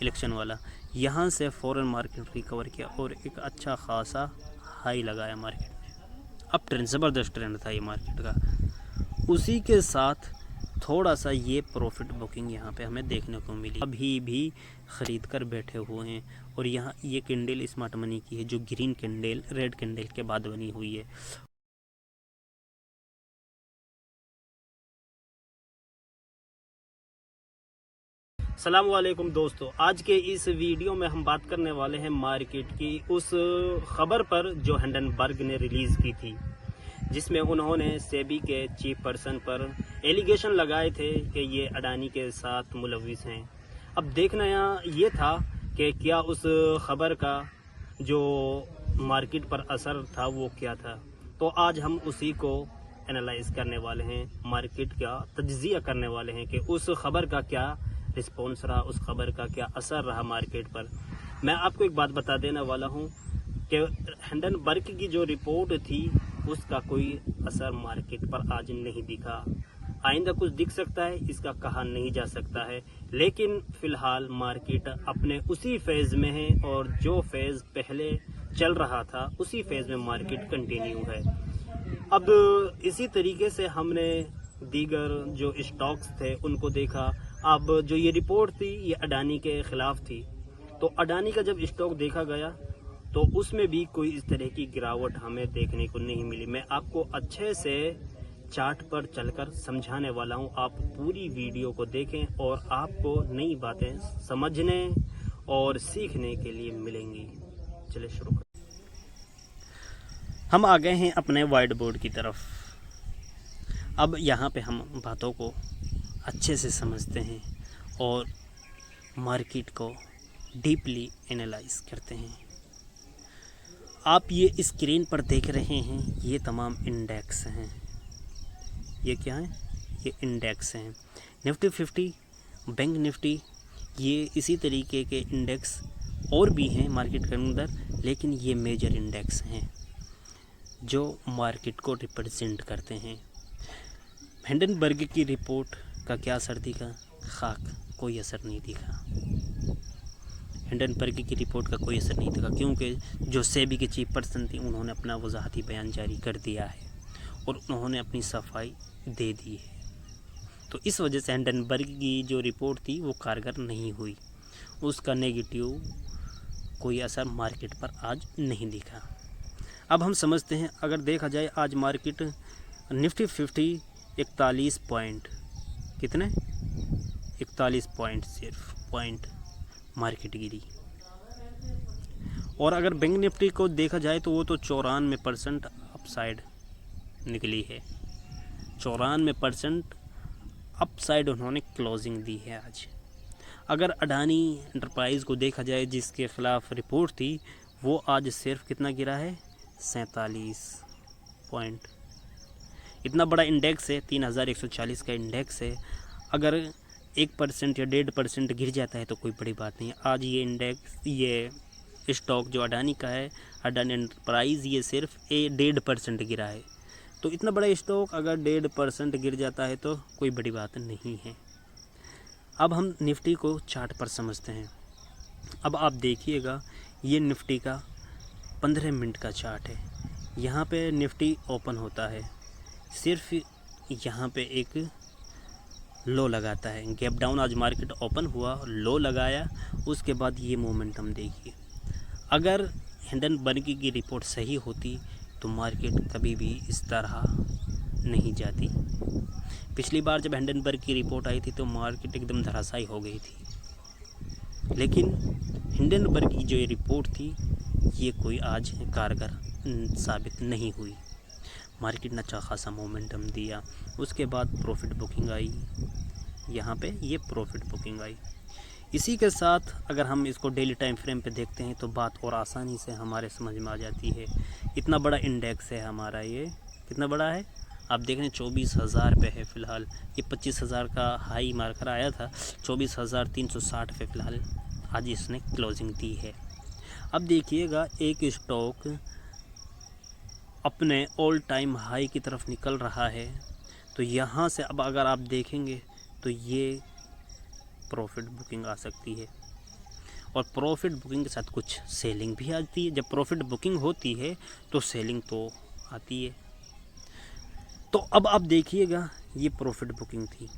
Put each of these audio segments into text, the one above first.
Election वाला, यहाँ से फ़ौरन मार्केट रिकवर किया और एक अच्छा खासा हाई लगाया मार्केट में। अब ट्रेंड, ज़बरदस्त ट्रेंड था ये मार्केट का। उसी के साथ थोड़ा सा ये प्रॉफिट बुकिंग यहाँ पे हमें देखने को मिली। अभी भी ख़रीद कर बैठे हुए हैं और यहाँ ये कैंडल स्मार्ट मनी की है जो ग्रीन कैंडल रेड कैंडल के बाद बनी हुई है। अस्सलाम वालेकुम दोस्तों, आज के इस वीडियो में हम बात करने वाले हैं मार्केट की उस खबर पर जो हिंडनबर्ग ने रिलीज़ की थी, जिसमें उन्होंने सेबी के चीफ पर्सन पर एलिगेशन लगाए थे कि ये अडानी के साथ मुलविस हैं। अब देखना यहाँ ये था कि क्या उस खबर का जो मार्केट पर असर था वो क्या था। तो आज हम उसी को एनालाइज करने वाले हैं, मार्केट का तज्जिया करने वाले हैं कि उस खबर का क्या रिस्पॉन्स रहा, उस खबर का क्या असर रहा मार्केट पर। मैं आपको एक बात बता देने वाला हूँ कि हिंडनबर्ग की जो रिपोर्ट थी उसका कोई असर मार्केट पर आज नहीं दिखा। आइंदा कुछ दिख सकता है, इसका कहा नहीं जा सकता है, लेकिन फ़िलहाल मार्केट अपने उसी फेज़ में है और जो फेज़ पहले चल रहा था उसी फेज़ में मार्केट कंटिन्यू है। अब इसी तरीके से हमने दीगर जो स्टॉक्स थे उनको देखा। अब जो ये रिपोर्ट थी ये अडानी के ख़िलाफ़ थी, तो अडानी का जब स्टॉक देखा गया तो उसमें भी कोई इस तरह की गिरावट हमें देखने को नहीं मिली। मैं आपको अच्छे से चार्ट पर चलकर समझाने वाला हूं, आप पूरी वीडियो को देखें और आपको नई बातें समझने और सीखने के लिए मिलेंगी। चलिए शुरू करें। हम आ गए हैं अपने वाइट बोर्ड की तरफ। अब यहाँ पे हम बातों को अच्छे से समझते हैं और मार्केट को डीपली एनालाइज करते हैं। आप ये स्क्रीन पर देख रहे हैं ये तमाम इंडेक्स हैं। ये क्या है? ये इंडेक्स हैं। निफ्टी 50, बैंक निफ्टी, ये इसी तरीके के इंडेक्स और भी हैं मार्केट के अंदर, लेकिन ये मेजर इंडेक्स हैं जो मार्केट को रिप्रेजेंट करते हैं। हिंडनबर्ग की रिपोर्ट का क्या असर दिखा? खाक, कोई असर नहीं दिखा। हिंडनबर्ग की रिपोर्ट का कोई असर नहीं दिखा क्योंकि जो सेबी के चीफ पर्सन थी उन्होंने अपना वजाहती बयान जारी कर दिया है और उन्होंने अपनी सफाई दे दी है। तो इस वजह से हिंडनबर्ग की जो रिपोर्ट थी वो कारगर नहीं हुई, उसका नेगेटिव कोई असर मार्केट पर आज नहीं दिखा। अब हम समझते हैं, अगर देखा जाए आज मार्केट निफ्टी 50 41 पॉइंट, कितने 41 पॉइंट, सिर्फ पॉइंट मार्केट गिरी। और अगर बैंक निफ्टी को देखा जाए तो वो तो 94% अपसाइड निकली है। 94% अपसाइड उन्होंने क्लोजिंग दी है आज। अगर अडानी एंटरप्राइज़ को देखा जाए जिसके ख़िलाफ़ रिपोर्ट थी, वो आज सिर्फ कितना गिरा है? 47 पॉइंट। इतना बड़ा इंडेक्स है, 3140 का इंडेक्स है। अगर 1% या 1.5% गिर जाता है तो कोई बड़ी बात नहीं है। आज ये इंडेक्स, ये स्टॉक जो अडानी का है, अडानी एंटरप्राइज़, ये सिर्फ 1.5% गिरा है। तो इतना बड़ा स्टॉक अगर 1.5% गिर जाता है तो कोई बड़ी बात नहीं है। अब हम निफ्टी को चार्ट पर समझते हैं। अब आप देखिएगा ये निफ्टी का 15 मिनट का चार्ट है। यहाँ पे निफ्टी ओपन होता है, सिर्फ यहाँ पे एक लो लगाता है, गैप डाउन। आज मार्केट ओपन हुआ, लो लगाया, उसके बाद ये मोमेंटम देखिए। अगर हिंडनबर्ग की रिपोर्ट सही होती तो मार्केट कभी भी इस तरह नहीं जाती। पिछली बार जब हिंडनबर्ग की रिपोर्ट आई थी तो मार्केट एकदम धराशायी हो गई थी, लेकिन हिंडनबर्ग की जो ये रिपोर्ट थी ये कोई आज कारगर साबित नहीं हुई। मार्केट ने अच्छा खासा मोमेंटम दिया, उसके बाद प्रॉफिट बुकिंग आई। यहाँ पे ये प्रॉफिट बुकिंग आई। इसी के साथ अगर हम इसको डेली टाइम फ्रेम पे देखते हैं तो बात और आसानी से हमारे समझ में आ जाती है। इतना बड़ा इंडेक्स है हमारा, ये कितना बड़ा है आप देख रहे हैं, 24,000 पे है फ़िलहाल। ये 25,000 का हाई मार्कर आया था, 24,360 पे फ़िलहाल आज इसने क्लोजिंग दी है। अब देखिएगा एक स्टॉक अपने ऑल टाइम हाई की तरफ निकल रहा है, तो यहाँ से अब अगर आप देखेंगे तो ये प्रॉफिट बुकिंग आ सकती है। और प्रॉफिट बुकिंग के साथ कुछ सेलिंग भी आती है। जब प्रॉफिट बुकिंग होती है तो सेलिंग तो आती है। तो अब आप देखिएगा ये प्रॉफिट बुकिंग थी,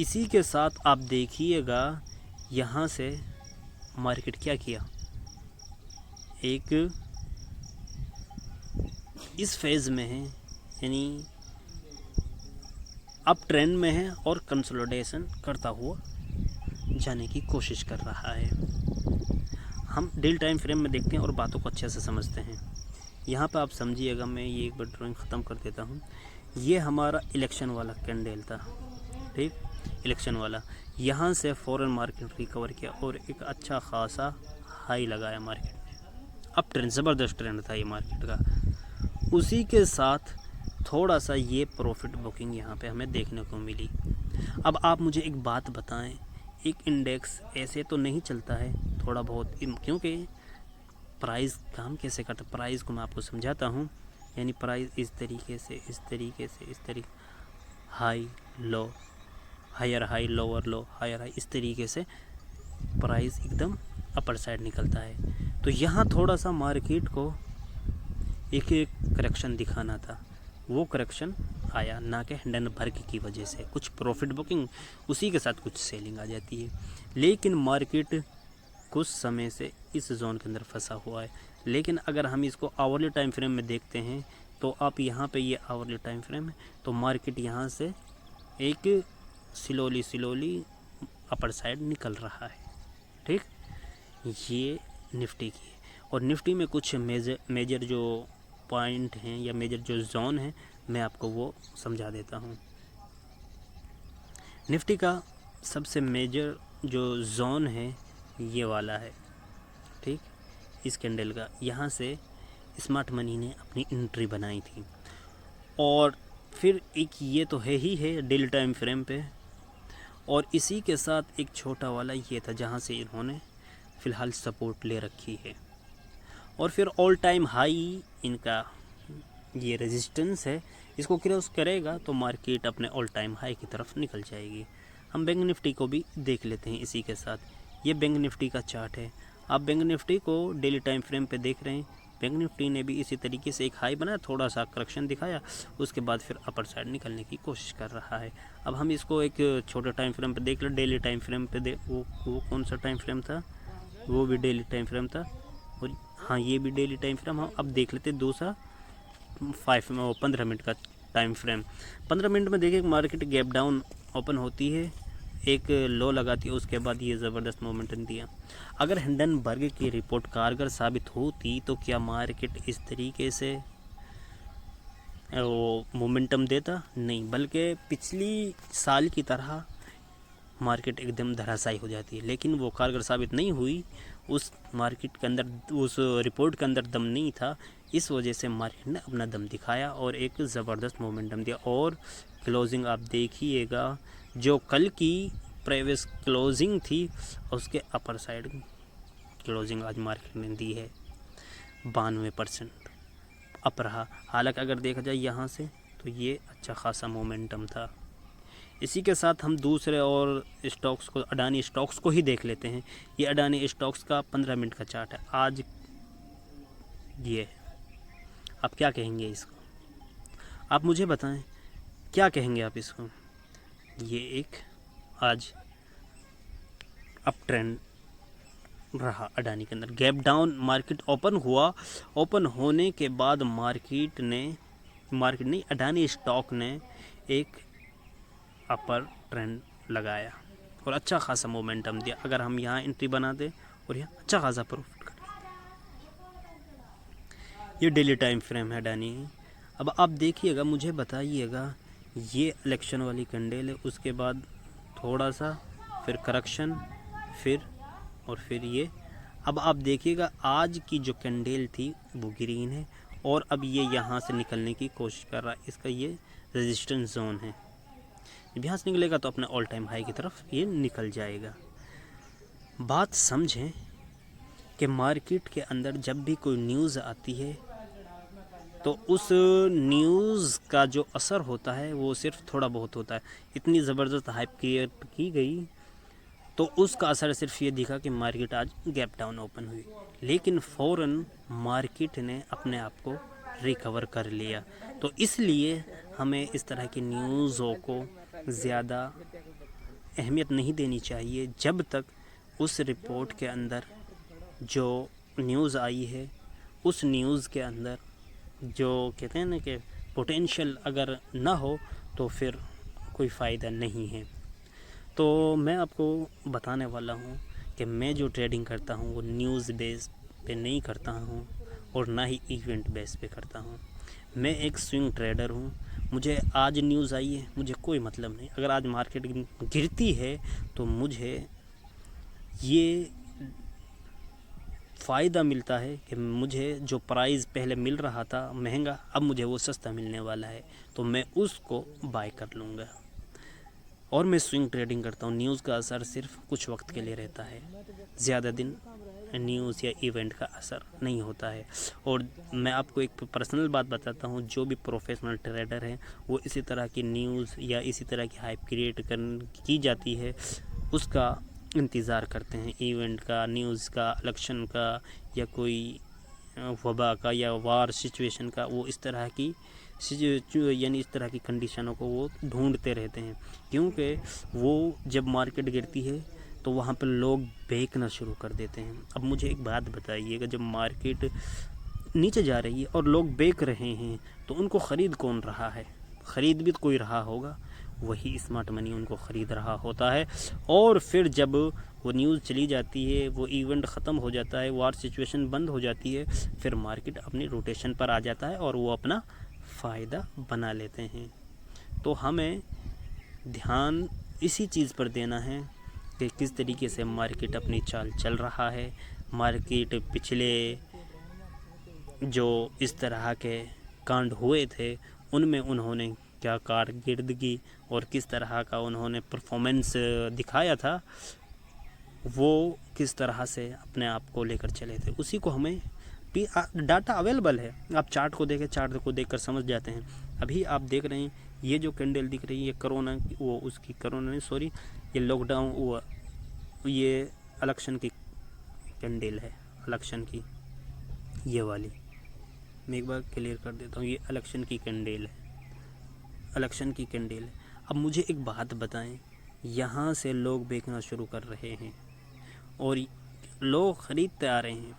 इसी के साथ आप देखिएगा यहाँ से मार्केट क्या किया, एक इस फेज़ में है, यानी अप ट्रेंड में है और कंसोलिडेशन करता हुआ जाने की कोशिश कर रहा है। हम डेली टाइम फ्रेम में देखते हैं और बातों को अच्छे से समझते हैं। यहाँ पर आप समझिएगा, मैं ये एक बार ड्राइंग ख़त्म कर देता हूँ। ये हमारा इलेक्शन वाला कैंडल था, ठीक, इलेक्शन वाला। यहाँ से फॉरेन मार्केट रिकवर किया और एक अच्छा खासा हाई लगाया मार्केट ने। अब ट्रेंड, ज़बरदस्त ट्रेंड था ये मार्केट का। उसी के साथ थोड़ा सा ये प्रॉफिट बुकिंग यहाँ पे हमें देखने को मिली। अब आप मुझे एक बात बताएं, एक इंडेक्स ऐसे तो नहीं चलता है, थोड़ा बहुत, क्योंकि प्राइस काम कैसे करता है, प्राइस को मैं आपको समझाता हूँ। यानी प्राइस इस तरीके से, इस तरीके से, इस तरीके, high low, higher high, lower low, higher high, इस तरीके से प्राइस एकदम अपर साइड निकलता है। तो यहाँ थोड़ा सा मार्केट को एक करेक्शन दिखाना था, वो करेक्शन आया ना कि हिंडनबर्ग की वजह से। कुछ प्रॉफिट बुकिंग, उसी के साथ कुछ सेलिंग आ जाती है। लेकिन मार्केट कुछ समय से इस जोन के अंदर फंसा हुआ है। लेकिन अगर हम इसको आवरली टाइम फ्रेम में देखते हैं तो आप यहाँ पे ये आवरली टाइम फ्रेम है, तो मार्केट यहाँ से एक स्लोली अपर साइड निकल रहा है, ठीक। ये निफ्टी की है, और निफ्टी में कुछ मेजर जो पॉइंट हैं या मेजर जो जोन है, मैं आपको वो समझा देता हूँ। निफ्टी का सबसे मेजर जो जोन है ये वाला है, ठीक, इस कैंडल का। यहाँ से स्मार्ट मनी ने अपनी एंट्री बनाई थी, और फिर एक ये तो है ही है डेली टाइम फ्रेम पे, और इसी के साथ एक छोटा वाला ये था जहाँ से इन्होंने फ़िलहाल सपोर्ट ले रखी है। और फिर ऑल टाइम हाई इनका ये रेजिस्टेंस है, इसको क्रॉस करेगा तो मार्केट अपने ऑल टाइम हाई की तरफ निकल जाएगी। हम बैंक निफ्टी को भी देख लेते हैं इसी के साथ। ये बैंक निफ्टी का चार्ट है। आप बैंक निफ्टी को डेली टाइम फ्रेम पे देख रहे हैं, बैंक निफ्टी ने भी इसी तरीके से एक हाई बनाया, थोड़ा सा करेक्शन दिखाया, उसके बाद फिर अपर साइड निकलने की कोशिश कर रहा है। अब हम इसको एक छोटे टाइम फ्रेम पे देख लें, डेली टाइम फ्रेम पे वो कौन सा टाइम फ्रेम था, वो भी डेली टाइम फ्रेम था, और हाँ ये भी डेली टाइम फ्रेम। हम अब देख लेते दूसरा 15 मिनट का टाइम फ्रेम। 15 मिनट में देखिए मार्केट गैप डाउन ओपन होती है, एक लो लगाती है, उसके बाद ये ज़बरदस्त मोमेंटम दिया। अगर हिंडनबर्ग की रिपोर्ट कारगर साबित होती तो क्या मार्केट इस तरीके से वो मोमेंटम देता? नहीं, बल्कि पिछली साल की तरह मार्केट एकदम धराशायी हो जाती है। लेकिन वो कारगर साबित नहीं हुई, उस मार्केट के अंदर, उस रिपोर्ट के अंदर दम नहीं था, इस वजह से मार्केट ने अपना दम दिखाया और एक ज़बरदस्त मोमेंटम दिया। और क्लोजिंग आप देखिएगा, जो कल की प्रीवियस क्लोजिंग थी उसके अपर साइड क्लोजिंग आज मार्केट ने दी है 92% अप रहा। हालांकि अगर देखा जाए यहाँ से तो ये अच्छा खासा मोमेंटम था। इसी के साथ हम दूसरे और स्टॉक्स को, अडानी स्टॉक्स को ही देख लेते हैं। ये अडानी स्टॉक्स का 15 मिनट का चार्ट है। आज ये आप क्या कहेंगे इसको, आप मुझे बताएं क्या कहेंगे आप इसको। ये एक आज अप ट्रेंड रहा अडानी के अंदर। गैप डाउन मार्केट ओपन हुआ, ओपन होने के बाद मार्केट नहीं, अडानी स्टॉक ने एक अपर ट्रेंड लगाया और अच्छा खासा मोमेंटम दिया। अगर हम यहाँ एंट्री बना दें और यहाँ अच्छा खासा प्रॉफिट कर लेते। ये डेली टाइम फ्रेम है अडानी। अब आप देखिएगा, मुझे बताइएगा, ये इलेक्शन वाली कैंडल है, उसके बाद थोड़ा सा फिर करेक्शन, फिर ये। अब आप देखिएगा आज की जो कैंडल थी वो ग्रीन है, और अब ये यहाँ से निकलने की कोशिश कर रहा है। इसका ये रेजिस्टेंस जोन है, जब यहाँ से निकलेगा तो अपने ऑल टाइम हाई की तरफ ये निकल जाएगा। बात समझें कि मार्केट के अंदर जब भी कोई न्यूज़ आती है तो उस न्यूज़ का जो असर होता है वो सिर्फ थोड़ा बहुत होता है। इतनी ज़बरदस्त हाइप क्रिएट की गई तो उसका असर सिर्फ ये दिखा कि मार्केट आज गैप डाउन ओपन हुई, लेकिन फ़ौरन मार्केट ने अपने आप को रिकवर कर लिया। तो इसलिए हमें इस तरह की न्यूज़ों को ज़्यादा अहमियत नहीं देनी चाहिए जब तक उस रिपोर्ट के अंदर जो न्यूज़ आई है, उस न्यूज़ के अंदर जो कहते हैं ना कि पोटेंशियल अगर ना हो तो फिर कोई फ़ायदा नहीं है। तो मैं आपको बताने वाला हूँ कि मैं जो ट्रेडिंग करता हूँ वो न्यूज़ बेस पे नहीं करता हूँ और ना ही इवेंट बेस पे करता हूँ। मैं एक स्विंग ट्रेडर हूँ। मुझे आज न्यूज़ आई है, मुझे कोई मतलब नहीं। अगर आज मार्केट गिरती है तो मुझे ये फ़ायदा मिलता है कि मुझे जो प्राइस पहले मिल रहा था महंगा, अब मुझे वो सस्ता मिलने वाला है, तो मैं उसको बाय कर लूँगा। और मैं स्विंग ट्रेडिंग करता हूँ। न्यूज़ का असर सिर्फ कुछ वक्त के लिए रहता है, ज़्यादा दिन न्यूज़ या इवेंट का असर नहीं होता है। और मैं आपको एक पर्सनल बात बताता हूँ, जो भी प्रोफेशनल ट्रेडर हैं वो इसी तरह की न्यूज़ या इसी तरह की हाइप क्रिएट की जाती है उसका इंतज़ार करते हैं, इवेंट का, न्यूज़ का, इलेक्शन का या कोई वबा का या वार सिचुएशन का। वो इस तरह की यानी इस तरह की कंडीशनों को वो ढूंढते रहते हैं, क्योंकि वो जब मार्केट गिरती है तो वहाँ पर लोग बेचना शुरू कर देते हैं। अब मुझे एक बात बताइएगा, जब मार्केट नीचे जा रही है और लोग बेच रहे हैं तो उनको ख़रीद कौन रहा है? ख़रीद भी तो कोई रहा होगा, वही स्मार्ट मनी उनको ख़रीद रहा होता है। और फिर जब वो न्यूज़ चली जाती है, वो इवेंट ख़त्म हो जाता है, वार सिचुएशन बंद हो जाती है, फिर मार्केट अपनी रोटेशन पर आ जाता है और वो अपना फ़ायदा बना लेते हैं। तो हमें ध्यान इसी चीज़ पर देना है कि किस तरीके से मार्केट अपनी चाल चल रहा है। मार्केट पिछले जो इस तरह के कांड हुए थे उनमें उन्होंने क्या कारकर्दगी और किस तरह का उन्होंने परफॉर्मेंस दिखाया था, वो किस तरह से अपने आप को लेकर चले थे, उसी को हमें भी डाटा अवेलेबल है। आप चार्ट को देखें, चार्ट को देखकर समझ जाते हैं। अभी आप देख रहे हैं ये जो कैंडल दिख रही है, ये कोरोना वो उसकी कोरोना नहीं सॉरी ये लॉकडाउन वो ये इलेक्शन की कैंडल है, इलेक्शन की ये वाली मैं एक बार क्लियर कर देता हूँ, ये इलेक्शन की कैंडल है, इलेक्शन की कैंडल है। अब मुझे एक बात बताएं, यहाँ से लोग बेचना शुरू कर रहे हैं और लोग ख़रीदते आ रहे हैं,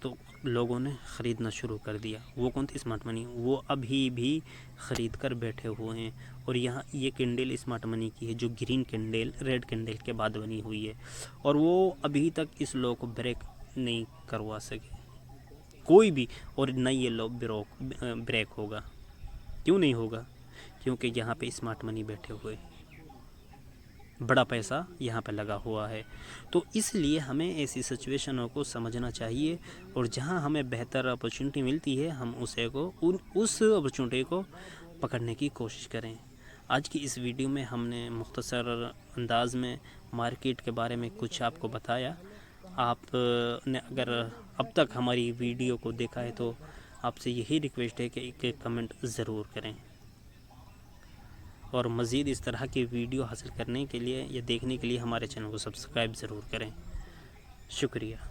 तो लोगों ने ख़रीदना शुरू कर दिया। वो कौन थी? Smart money. वो अभी भी ख़रीद कर बैठे हुए हैं। और यहाँ ये कैंडल स्मार्ट मनी की है, जो ग्रीन कैंडल रेड कैंडल के बाद बनी हुई है, और वो अभी तक इस लो को ब्रेक नहीं करवा सके कोई भी, और न ये लो ब्रेक होगा। क्यों नहीं होगा? क्योंकि यहाँ पे स्मार्ट मनी बैठे हुए, बड़ा पैसा यहाँ पे लगा हुआ है। तो इसलिए हमें ऐसी सिचुएशनों को समझना चाहिए, और जहाँ हमें बेहतर अपॉर्चुनिटी मिलती है हम उस अपॉर्चुनिटी को पकड़ने की कोशिश करें। आज की इस वीडियो में हमने मुख्तसर अंदाज में मार्केट के बारे में कुछ आपको बताया। आपने अगर अब तक हमारी वीडियो को देखा है तो आपसे यही रिक्वेस्ट है कि एक कमेंट ज़रूर करें, और मज़ीद इस तरह की वीडियो हासिल करने के लिए या देखने के लिए हमारे चैनल को सब्सक्राइब ज़रूर करें। शुक्रिया।